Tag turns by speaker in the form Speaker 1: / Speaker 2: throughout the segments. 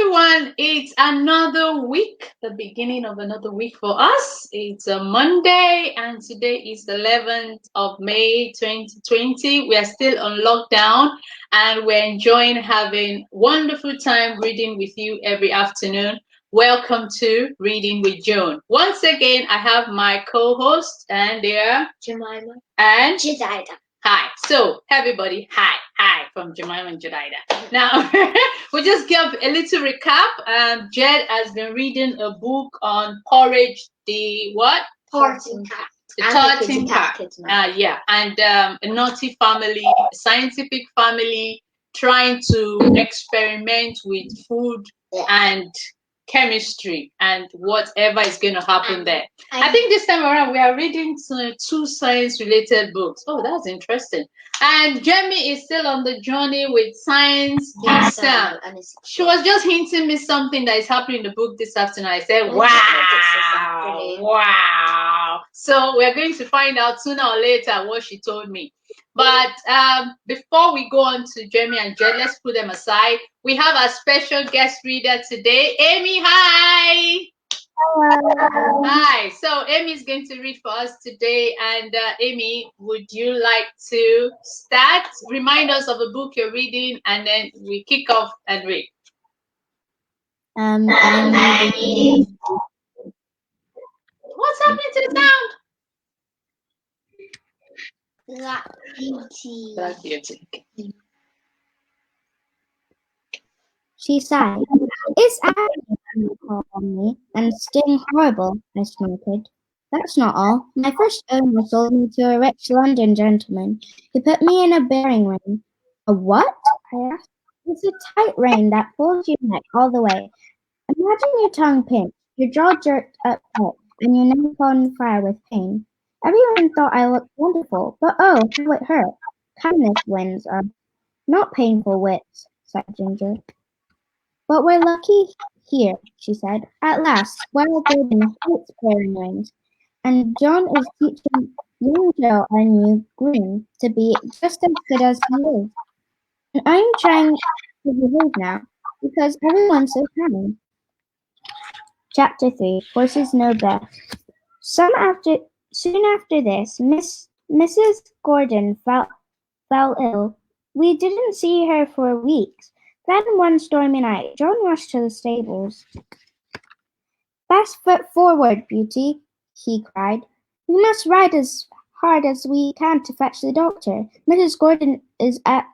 Speaker 1: everyone. It's another week, the beginning of another week for us. It's a Monday, and today is the 11th of May 2020. We are still on lockdown, and we're enjoying having wonderful time reading with you every afternoon. Welcome to Reading with Joan. Once again, I have my co-host, and they are
Speaker 2: Jemima
Speaker 1: and
Speaker 2: Jedidah.
Speaker 1: Hi. So, everybody, hi from Jemima and Jedidah. Now, we'll just give a little recap. Jed has been reading a book on Porridge the what?
Speaker 2: Tartan Cat.
Speaker 1: The
Speaker 2: And
Speaker 1: Tartan
Speaker 2: Kittycat
Speaker 1: Cat.
Speaker 2: Kidnap.
Speaker 1: Yeah, and a naughty family, a scientific family trying to experiment with food and chemistry and whatever is going to happen there. I think this time around we are reading two science related books. Oh, that's interesting. And Jamie is still on the journey with science. Geek Sam. She was just hinting me something that is happening in the book this afternoon. I said, wow. So we're going to find out sooner or later what she told me. But before we go on to Jamie and Jed, let's put them aside. We have our special guest reader today, Aimee. Hi.
Speaker 2: Hello.
Speaker 1: Hi. So Aimee is going to read for us today. And Aimee, would you like to start? Remind us of the book you're reading, and then we kick off and read.
Speaker 2: I'm reading.
Speaker 1: What's happening to the sound?
Speaker 2: Black Beauty.
Speaker 1: Black Beauty.
Speaker 2: She sighed. It's actually on me and sting horrible, I snorted. That's not all. My first owner sold me to a rich London gentleman. He put me in a bearing ring. A what? I asked. It's a tight rein that pulls your neck all the way. Imagine your tongue pinched, your jaw jerked up tight, and your neck on fire with pain. Everyone thought I looked wonderful, but oh, how it hurt. Kindness wins, not painful wits, said Ginger. But we're lucky here, she said. At last, Squirrel Golden hates bearing rings, and John is teaching young Joe, our new groom, to be just as good as he is. And I'm trying to behave now, because everyone's so kind. Chapter 3 Horses Know Best. Soon after this, Mrs. Gordon fell ill. We didn't see her for weeks. Then one stormy night, John rushed to the stables. Best foot forward, Beauty, he cried. We must ride as hard as we can to fetch the doctor. Mrs. Gordon is at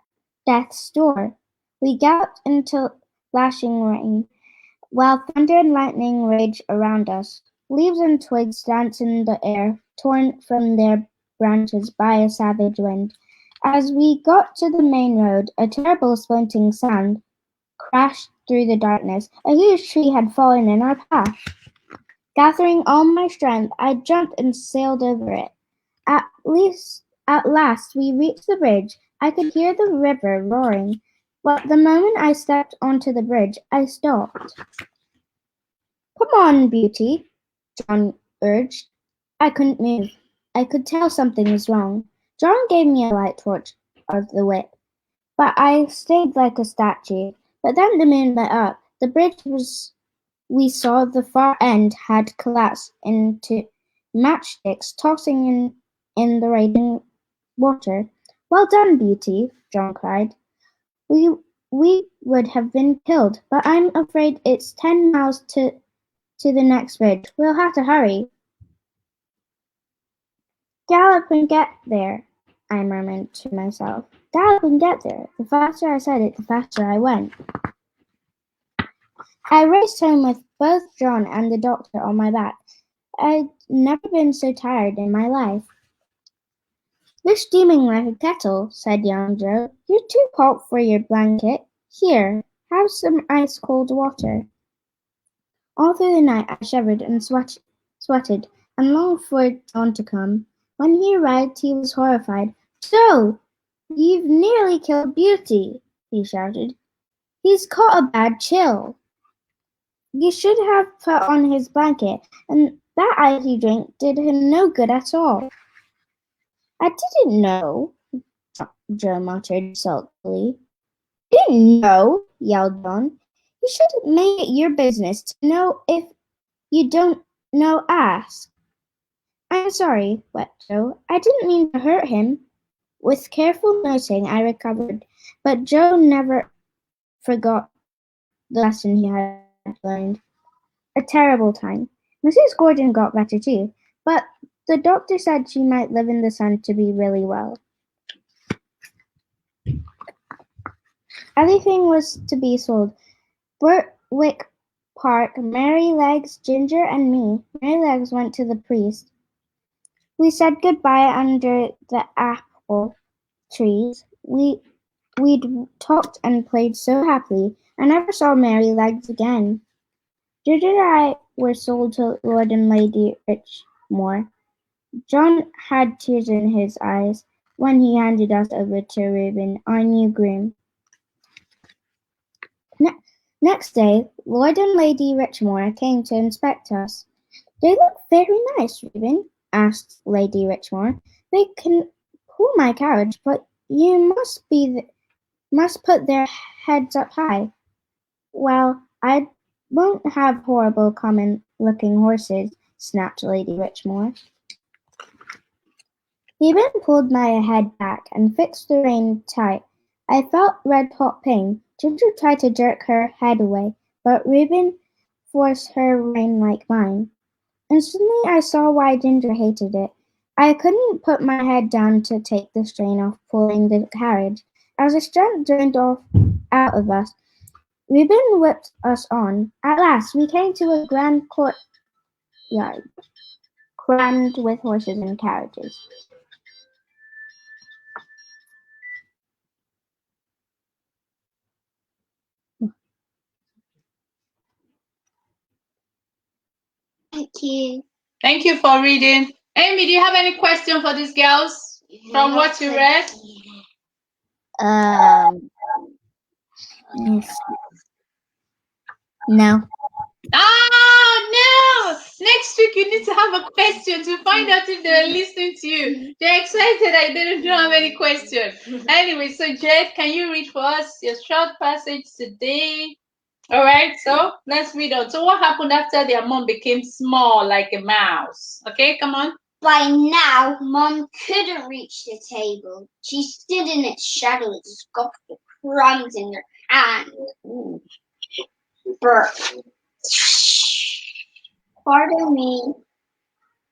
Speaker 2: death's door. We galloped into lashing rain, while thunder and lightning raged around us. Leaves and twigs danced in the air, torn from their branches by a savage wind. As we got to the main road, a terrible splintering sound crashed through the darkness. A huge tree had fallen in our path. Gathering all my strength, I jumped and sailed over it. At last we reached the bridge. I could hear the river roaring, but the moment I stepped onto the bridge, I stopped. Come on, Beauty, John urged. I couldn't move. I could tell something was wrong. John gave me a light torch of the whip, but I stayed like a statue. But then the moon lit up. The bridge we saw the far end had collapsed into matchsticks tossing in the raging water. Well done, Beauty, John cried. We would have been killed, but I'm afraid it's 10 miles to the next bridge. We'll have to hurry. Gallop and get there, I murmured to myself. Gallop and get there. The faster I said it, the faster I went. I raced home with both John and the doctor on my back. I'd never been so tired in my life. You're steaming like a kettle, said young Joe. You're too hot for your blanket. Here, have some ice-cold water. All through the night I shivered and sweated, and longed for John to come. When he arrived, he was horrified. Joe, you've nearly killed Beauty, he shouted. He's caught a bad chill. You should have put on his blanket, and that icy drink did him no good at all. I didn't know, Joe muttered sulkily. You didn't know, yelled John. You shouldn't make it your business to know if you don't know ask. I'm sorry, wept Joe. I didn't mean to hurt him. With careful nursing I recovered, but Joe never forgot the lesson he had learned. A terrible time. Mrs. Gordon got better too, but the doctor said she might live in the sun to be really well. Everything was to be sold. Berwick Park, Merrylegs, Ginger, and me. Merrylegs went to the priest. We said goodbye under the apple trees. We'd talked and played so happily, I never saw Merrylegs again. Ginger and I were sold to Lord and Lady Richmore. John had tears in his eyes when he handed us over to Reuben, our new groom. Next day, Lord and Lady Richmore came to inspect us. They look very nice, Reuben, asked Lady Richmore. They can pull my carriage, but you must put their heads up high. Well, I won't have horrible common-looking horses, snapped Lady Richmore. Reuben pulled my head back and fixed the rein tight. I felt red-hot pain. Ginger tried to jerk her head away, but Reuben forced her rein like mine. Instantly I saw why Ginger hated it. I couldn't put my head down to take the strain of pulling the carriage. As the strength drained out of us, Reuben whipped us on. At last we came to a grand courtyard, crammed with horses and carriages.
Speaker 3: Thank you.
Speaker 1: Thank you for reading. Aimee, do you have any question for these girls from what you read?
Speaker 2: No.
Speaker 1: Oh no! Next week you need to have a question to find out if they're listening to you. They're excited I don't have any question. Anyway, so Jed, can you read for us your short passage today? All right, so let's read on. So what happened after their mom became small like a mouse? Okay, come on.
Speaker 3: By now, Mom couldn't reach the table. She stood in its shadow and scoffed the crumbs in her hand. Burp. Pardon me.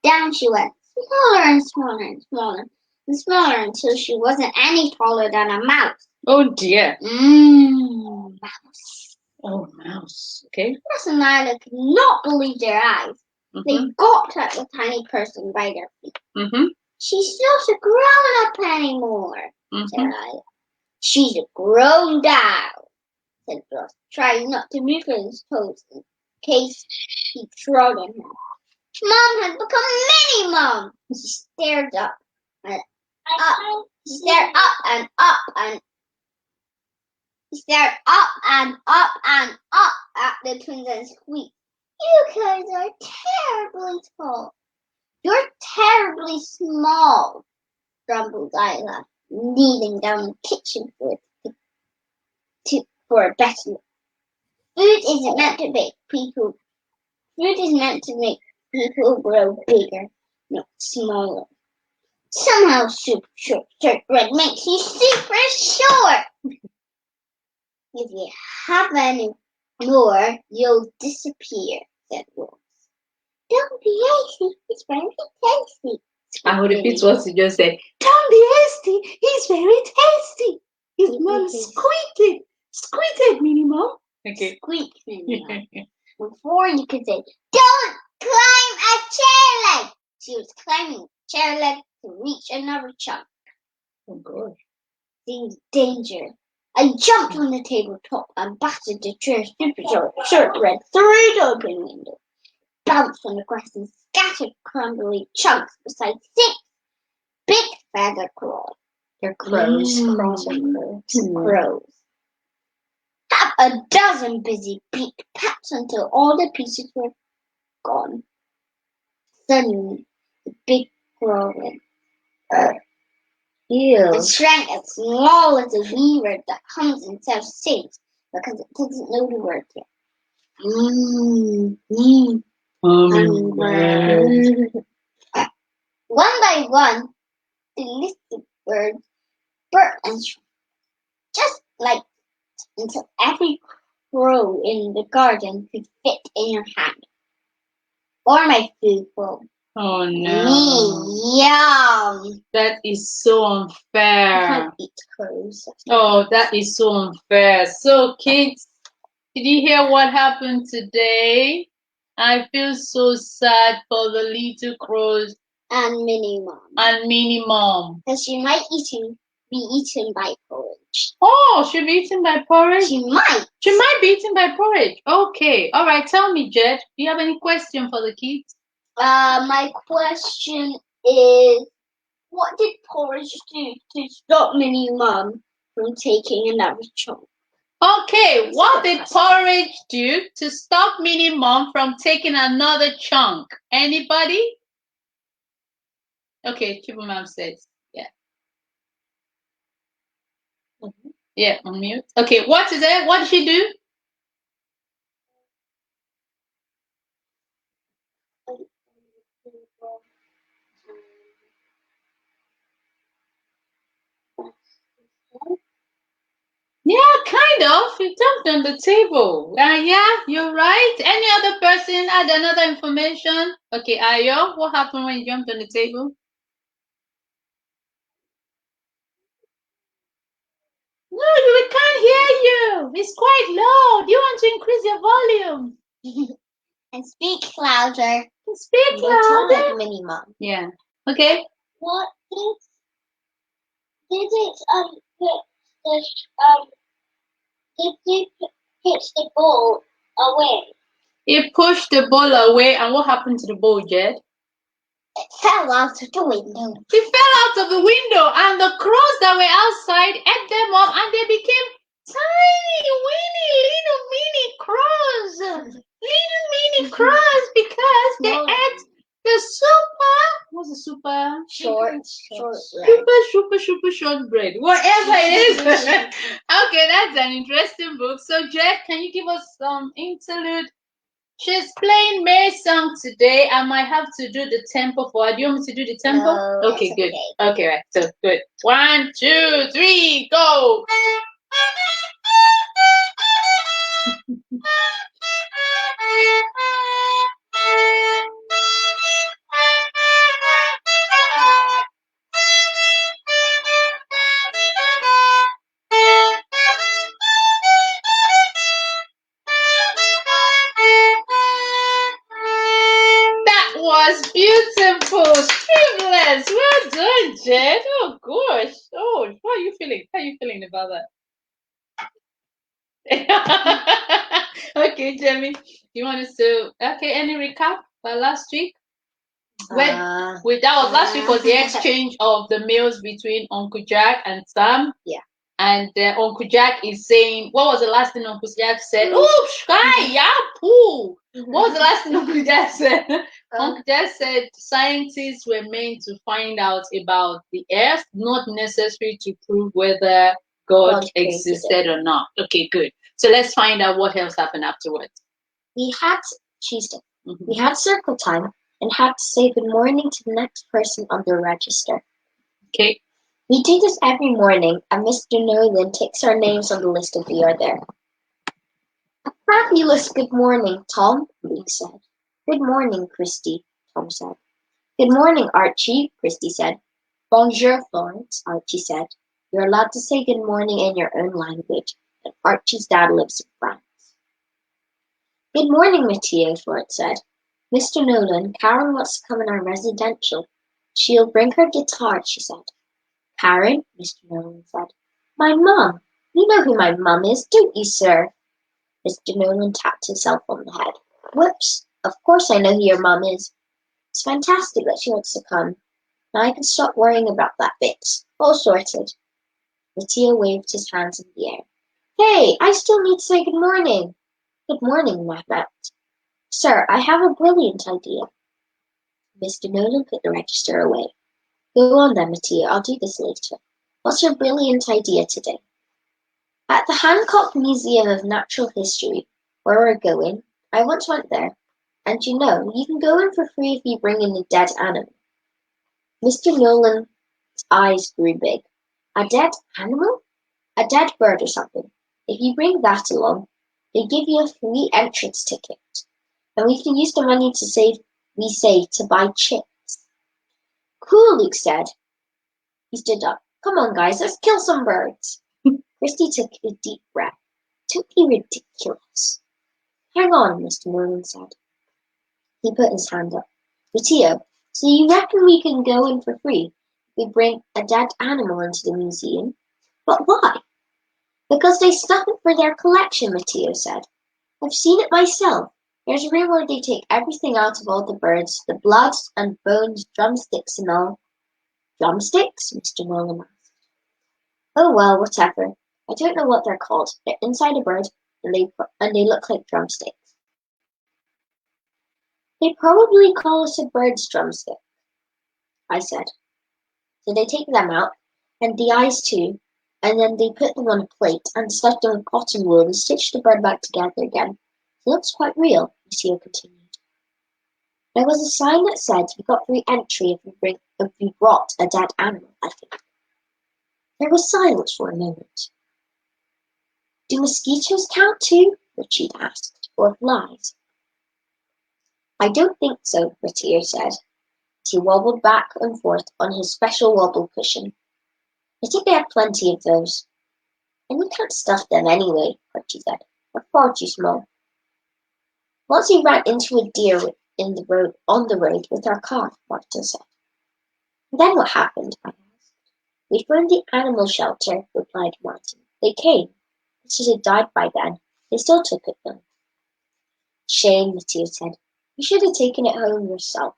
Speaker 3: Down she went, smaller and smaller and smaller and smaller until she wasn't any taller than a mouse.
Speaker 1: Oh dear.
Speaker 3: Mouse.
Speaker 1: Oh, mouse. Okay.
Speaker 3: Russ and Lila could not believe their eyes. They gawped at the tiny person by their feet. She's not a grown-up anymore, said Lila. She's a grown doll, said Russ, trying not to move his toes in case he trod on her. Mom had become Mini-Mom. She stared up and up. She stared up and up and He stared up and up and up at the twins and squeaked. You guys are terribly tall. You're terribly small, grumbled Isla, kneeling down the kitchen for a better look. Food is meant to make people grow bigger, not smaller. Somehow shortbread makes you super short. If you have any more, you'll disappear, said Rose. Don't be hasty, it's very tasty.
Speaker 1: I will repeat what you just said. Don't be hasty, he's very tasty. His mom squeaked, Mini-Mom. Okay.
Speaker 3: Squeak, Mini-Mom. Before you could say, don't climb a chair leg. She was climbing a chair leg to reach another chunk.
Speaker 1: Oh, God.
Speaker 3: Seemed danger. I jumped on the tabletop and battered the chair's shortbread through the open window, bounced on the grass and scattered crumbly chunks beside 6 big feather crows.
Speaker 1: They're crows.
Speaker 3: Crows. Half a dozen busy beak pats until all the pieces were gone. Suddenly, the big crow went,
Speaker 1: Ew.
Speaker 3: It shrank as small as a weaver that hums and sells things. because it doesn't know the word yet. Hummingbird. One by one, the little birds burst and shrieked, just like until every crow in the garden could fit in your hand. Or my food bowl.
Speaker 1: Oh no.
Speaker 3: Yum.
Speaker 1: That is so
Speaker 3: I
Speaker 1: unfair.
Speaker 3: can't eat crows.
Speaker 1: Oh, that is so unfair. So, kids, did you hear what happened today? I feel so sad for the little crows
Speaker 3: And Minnie Mom.
Speaker 1: and Minnie Mom.
Speaker 3: Because she might be eaten by porridge.
Speaker 1: Oh, she'll be eaten by porridge?
Speaker 3: She might.
Speaker 1: She might be eaten by porridge. Okay. All right. Tell me, Jed, do you have any question for the kids?
Speaker 3: My question is, what did Porridge do to stop Minnie Mom from taking another chunk?
Speaker 1: Okay, what did Porridge do to stop Minnie Mom from taking another chunk? Anybody? Okay, Triple Mom says, yeah. Yeah, unmute. Okay, what is it? What did she do? Yeah, kind of. You jumped on the table. Yeah, you're right. Any other person add another information? Okay, Ayo, what happened when you jumped on the table? No, we can't hear you. It's quite low. Do you want to increase your volume?
Speaker 3: And speak louder.
Speaker 1: Speak
Speaker 3: Tell
Speaker 1: louder.
Speaker 3: like Minnie Mom.
Speaker 1: Yeah. Okay.
Speaker 3: What did it hit the ball away?
Speaker 1: It pushed the ball away, and what happened to the ball, Jed?
Speaker 3: It fell out of the window.
Speaker 1: It fell out of the window, and the crows that were outside ate them up, and they became tiny, weeny, little mini crows. Little mini crows because they ate the super shortbread. Whatever it is. Okay, that's an interesting book. So, Jed, can you give us some interlude? She's playing May's song today. I might have to do the tempo for her. Do you want me to do the tempo?
Speaker 3: No,
Speaker 1: Okay, good. Okay, right. So good. 1, 2, 3, go. That was beautiful. Triplets. Well done, Jed. Oh gosh. Oh, how are you feeling? How are you feeling about that? Okay, Jamie. You want us to any recap for last week? That was last week was the exchange of the mails between Uncle Jack and Sam.
Speaker 3: Yeah.
Speaker 1: And Uncle Jack is saying, what was the last thing Uncle Jack said? Oh, sky, yeah, poo. What was the last thing Uncle Jack said? Uncle Jack said scientists were meant to find out about the earth, not necessary to prove whether God existed or not. Okay, good. So let's find out what else happened afterwards.
Speaker 3: We had circle time and had to say good morning to the next person on the register.
Speaker 1: Okay.
Speaker 3: We do this every morning, and Mr. Nolan takes our names on the list if we are there. A fabulous good morning, Tom, Luke said. Good morning, Christy, Tom said. Good morning, Archie, Christy said. Bonjour, Florence, Archie said. You're allowed to say good morning in your own language, and Archie's dad lives in France. Good morning, Mateo, Florence said. Mr. Nolan, Karen wants to come in our residential. She'll bring her guitar, she said. Karen, Mr. Nolan said. My mum. You know who my mum is, don't you, sir? Mr. Nolan tapped himself on the head. Whoops. Of course I know who your mum is. It's fantastic that she wants to come. Now I can stop worrying about that bit. All sorted. Mateo waved his hands in the air. Hey, I still need to say good morning. Good morning, Mehmet. Sir, I have a brilliant idea. Mr. Nolan put the register away. Go on then, Mateo. I'll do this later. What's your brilliant idea today? At the Hancock Museum of Natural History, where we're going, I once went there, and you know, you can go in for free if you bring in a dead animal. Mr. Nolan's eyes grew big. A dead animal? A dead bird or something. If you bring that along, they give you a free entrance ticket, and we can use the money we save to buy chips. Cool, Luke said. He stood up. Come on, guys, let's kill some birds. Christy took a deep breath. Don't be ridiculous. Hang on, Mr. Nolan said. He put his hand up. Matteo, so you reckon we can go in for free if we bring a dead animal into the museum? But why? Because they stuff it for their collection, Matteo said. I've seen it myself. There's a room where they take everything out of all the birds, the blood and bones, drumsticks and all. Drumsticks? Mr. Nolan asked. Oh well, whatever. I don't know what they're called. They're inside a bird, and they look like drumsticks. They probably call us a bird's drumstick, I said. So they take them out, and the eyes too, and then they put them on a plate and stuff them with cotton wool and stitch the bird back together again. It looks quite real, Monsieur continued. There was a sign that said you got free entry if you brought a dead animal, I think. There was silence for a moment. Do mosquitoes count too? Richard asked, or flies? I don't think so, Matteo said. He wobbled back and forth on his special wobble cushion. I think they have plenty of those. And you can't stuff them anyway, Archie said. They're far too small. Once we ran into a deer on the road with our car, Martin said. Then what happened? I asked. We phoned the animal shelter, replied Martin. They came. It should have died by then. They still took it though. Shame, Matteo said. You should have taken it home yourself.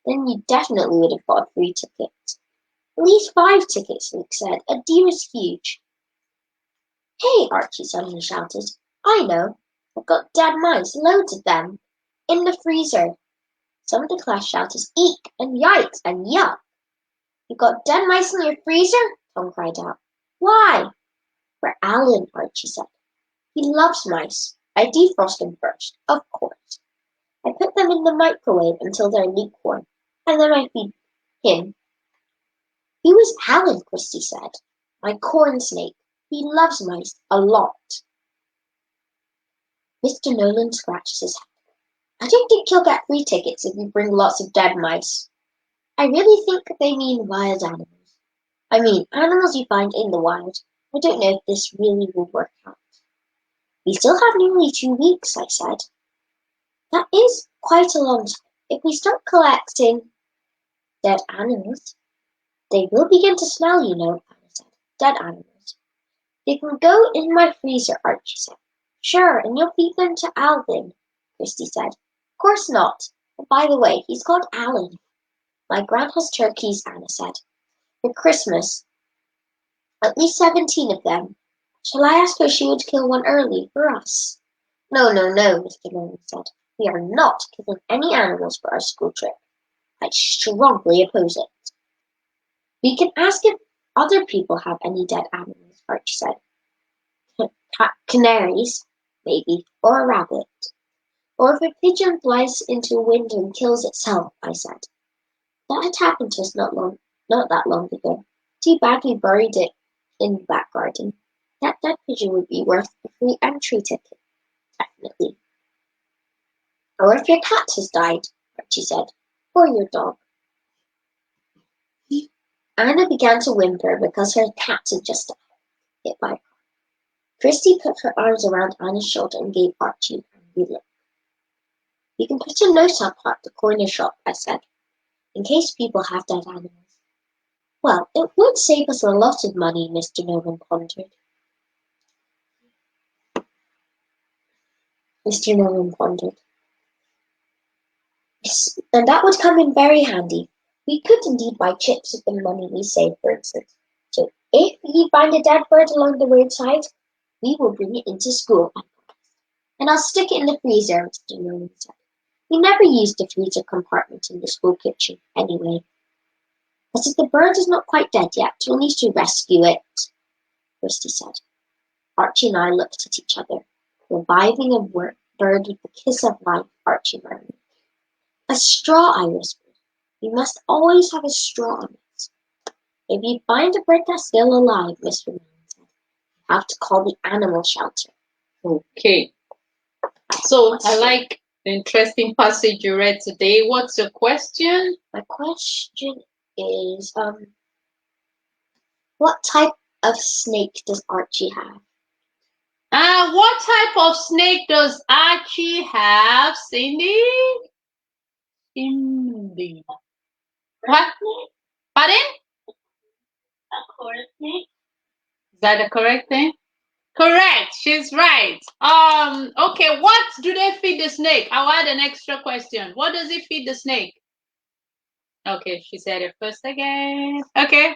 Speaker 3: Then you definitely would have got a free ticket. At least 5 tickets, Luke said. A deer is huge. Hey, Archie suddenly shouted. I know. I've got dead mice, loads of them. In the freezer. Some of the class shouted, Eek, and yikes, and yuck. You've got dead mice in your freezer? Tom cried out. Why? For Alan, Archie said. He loves mice. I defrost them first, of course. I put them in the microwave until they're lukewarm, and then I feed him. Who is Alan? Christy said. My corn snake. He loves mice a lot. Mr. Nolan scratched his head. I don't think you'll get free tickets if you bring lots of dead mice. I really think they mean wild animals. I mean, animals you find in the wild. I don't know if this really will work out. We still have nearly 2 weeks, I said. That is quite a long time. If we start collecting dead animals, they will begin to smell, you know, Anna said. Dead animals. They can go in my freezer, Archie said. Sure, and you'll feed them to Alvin, Christy said. Of course not. But by the way, he's called Alan. My gran has turkeys, Anna said. For Christmas. At least 17 of them. Shall I ask her she would kill one early for us? No, Mr. Nolan said. We are not killing any animals for our school trip. I strongly oppose it. We can ask if other people have any dead animals, Archie said. Canaries, maybe, or a rabbit. Or if a pigeon flies into a window and kills itself, I said. That had happened to us not that long ago. Too bad we buried it in the back garden. That dead pigeon would be worth a free entry ticket. Definitely. Or if your cat has died, Archie said. Or your dog. Anna began to whimper because her cat had just died, hit by a car. Christy put her arms around Anna's shoulder and gave Archie an angry look. You can put a note up at the corner shop, I said, in case people have dead animals. Well, it would save us a lot of money, Mr. Nolan pondered. Yes, and that would come in very handy. We could indeed buy chips with the money we save, for instance. So if you find a dead bird along the roadside, we will bring it into school, I promised. And I'll stick it in the freezer, Mr. Nolan said. We never used the freezer compartment in the school kitchen, anyway. But if the bird is not quite dead yet, we'll need to rescue it, Christy said. Archie and I looked at each other. Reviving a bird with the kiss of life, Archie murmured. A straw, I whispered. We must always have a straw on us. If you find a bird that's still alive, Mr. Man said, you have to call the animal shelter.
Speaker 1: Okay. So I like the interesting passage you read today. What's your question?
Speaker 3: My question is, what type of snake does Archie have?
Speaker 1: What type of snake does Archie have, Cindy? Cindy. What? Pardon?
Speaker 3: A corn snake.
Speaker 1: Is that the correct thing? Correct. She's right. Okay, what do they feed the snake? I'll add an extra question. What does it feed the snake? Okay, she said it first again. Okay.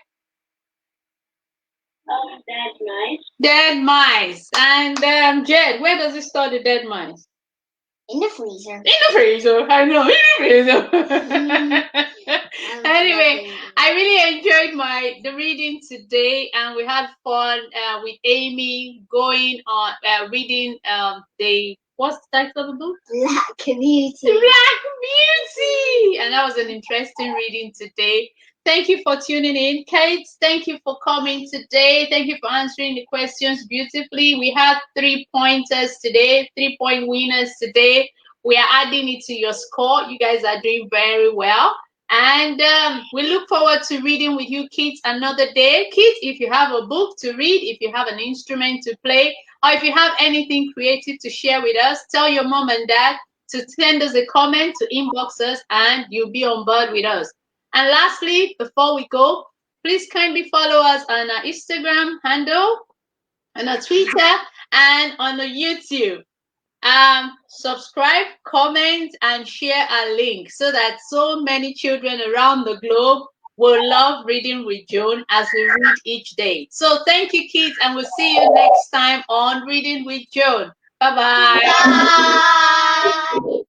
Speaker 3: Dead mice.
Speaker 1: Dead mice. And Jed, where does it store the dead mice?
Speaker 3: In the freezer.
Speaker 1: In the freezer. I know, in the freezer. Anyway, I really enjoyed the reading today, and we had fun with Aimee going on reading what's the title of the book?
Speaker 3: Black Beauty.
Speaker 1: Black Beauty, and that was an interesting reading today. Thank you for tuning in, Kate. Thank you for coming today. Thank you for answering the questions beautifully. We had 3 pointers today, 3-point winners today. We are adding it to your score. You guys are doing very well. And we look forward to reading with you kids another day. Kids, if you have a book to read, if you have an instrument to play, or if you have anything creative to share with us, tell your mom and dad to send us a comment, to inbox us, and you'll be on board with us. And lastly, before we go, please kindly follow us on our Instagram handle, on our Twitter, and on the YouTube. Subscribe, comment, and share our link so that so many children around the globe will love reading with Joan as we read each day. So thank you, kids, and we'll see you next time on Reading with Joan. Bye-bye.
Speaker 3: Bye.